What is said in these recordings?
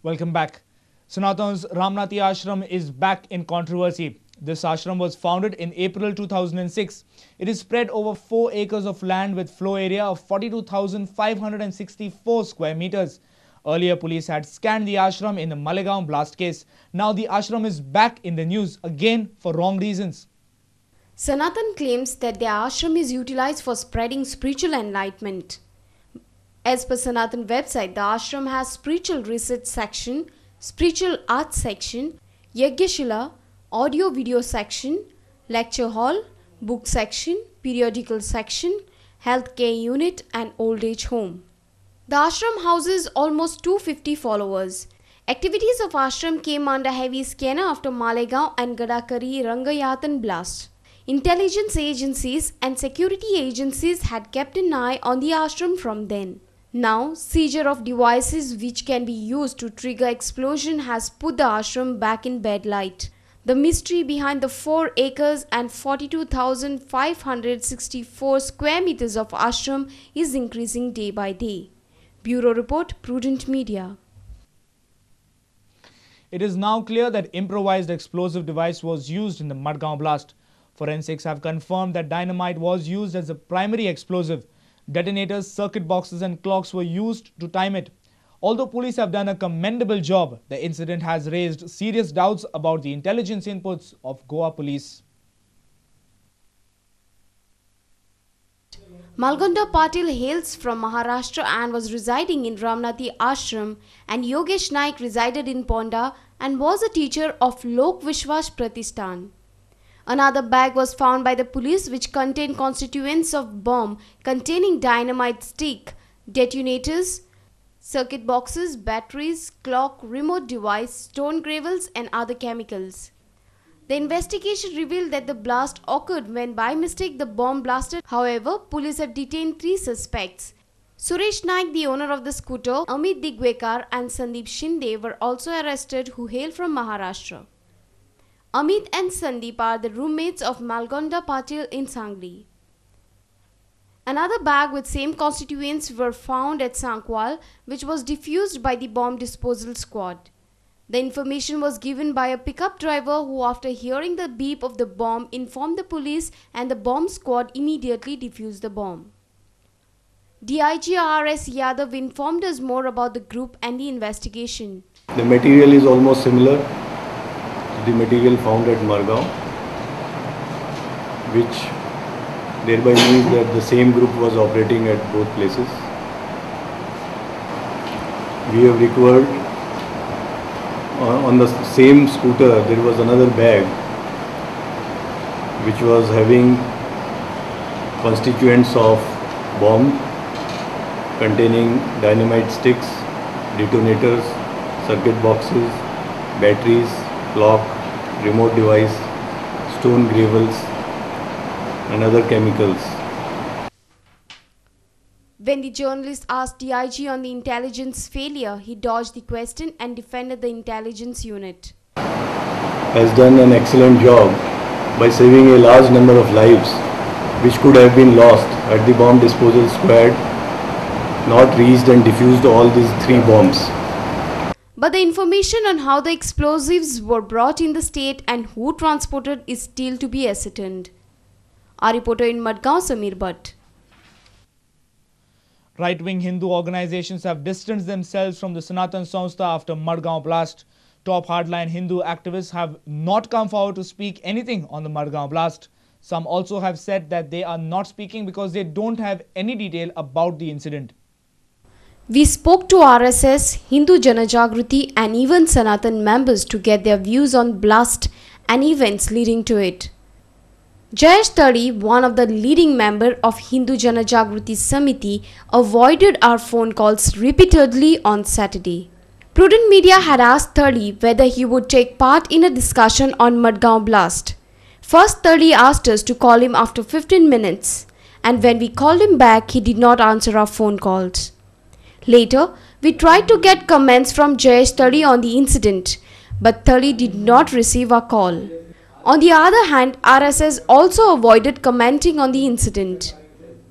Welcome back. Sanatan's Ramnathi Ashram is back in controversy. This ashram was founded in April 2006. It is spread over 4 acres of land with flow area of 42,564 square meters. Earlier, police had scanned the ashram in the Malegaon blast case. Now the ashram is back in the news again for wrong reasons. Sanatan claims that the ashram is utilized for spreading spiritual enlightenment. As per Sanatan website, the ashram has spiritual research section, spiritual arts section, Yagyashila, audio video section, lecture hall, book section, periodical section, healthcare unit and old age home. The ashram houses almost 250 followers. Activities of ashram came under heavy scanner after Malegaon and Gadakari Rangayatan blast. Intelligence agencies and security agencies had kept an eye on the ashram from then. Now, seizure of devices which can be used to trigger explosion has put the ashram back in bad light. The mystery behind the 4 acres and 42,564 square meters of ashram is increasing day by day. Bureau Report, Prudent Media. It is now clear that improvised explosive device was used in the Madgaon blast. Forensics have confirmed that dynamite was used as a primary explosive. Detonators, circuit boxes and clocks were used to time it. Although police have done a commendable job, the incident has raised serious doubts about the intelligence inputs of Goa police. Malgonda Patil hails from Maharashtra and was residing in Ramnathi Ashram, and Yogesh Naik resided in Ponda and was a teacher of Lok Vishwas Pratishthan. Another bag was found by the police which contained constituents of bomb containing dynamite stick, detonators, circuit boxes, batteries, clock, remote device, stone gravels and other chemicals. The investigation revealed that the blast occurred when by mistake the bomb blasted. However, police have detained 3 suspects. Suresh Naik, the owner of the scooter, Amit Digwekar and Sandeep Shinde were also arrested, who hail from Maharashtra. Amit and Sandeep are the roommates of Malgonda Patil in Sangli. Another bag with same constituents were found at Sankwal, which was defused by the bomb disposal squad. The information was given by a pickup driver who, after hearing the beep of the bomb, informed the police and the bomb squad immediately defused the bomb. DIG R.S. Yadav informed us more about the group and the investigation. The material is almost similar to the material found at Margao, which thereby means that the same group was operating at both places. We have recovered on the same scooter, there was another bag which was having constituents of bomb containing dynamite sticks, detonators, circuit boxes, batteries, clock, remote device, stone gravels and other chemicals. When the journalist asked DIG on the intelligence failure, he dodged the question and defended the intelligence unit. Has done an excellent job by saving a large number of lives which could have been lost had the bomb disposal squad not reached and defused all these 3 bombs. But the information on how the explosives were brought in the state and who transported is still to be ascertained. Our reporter in Madgaon, Samir Bhatt. Right-wing Hindu organizations have distanced themselves from the Sanatan Samstha after Madgaon blast. Top hardline Hindu activists have not come forward to speak anything on the Madgaon blast. Some also have said that they are not speaking because they don't have any detail about the incident. We spoke to RSS, Hindu Janajagruti and even Sanatan members to get their views on blast and events leading to it. Jayesh Tadi, one of the leading members of Hindu Janajagruti Samiti, avoided our phone calls repeatedly on Saturday. Prudent Media had asked Tadi whether he would take part in a discussion on Madgaon blast. First, Tadi asked us to call him after 15 minutes, and when we called him back, he did not answer our phone calls. Later, we tried to get comments from Jayesh Tadi on the incident, but Tadi did not receive our call. On the other hand, RSS also avoided commenting on the incident.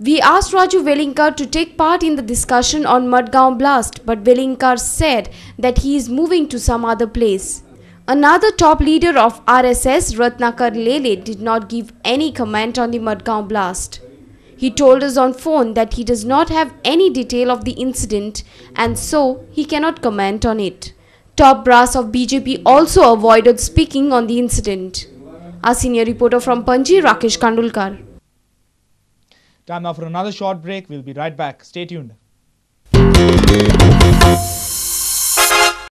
We asked Raju Velinkar to take part in the discussion on Madgaon blast, but Velinkar said that he is moving to some other place. Another top leader of RSS, Ratnakar Lele, did not give any comment on the Madgaon blast. He told us on phone that he does not have any detail of the incident and so he cannot comment on it. Top brass of BJP also avoided speaking on the incident. Our senior reporter from Panji, Rakesh Kandulkar. Time now for another short break. We'll be right back. Stay tuned.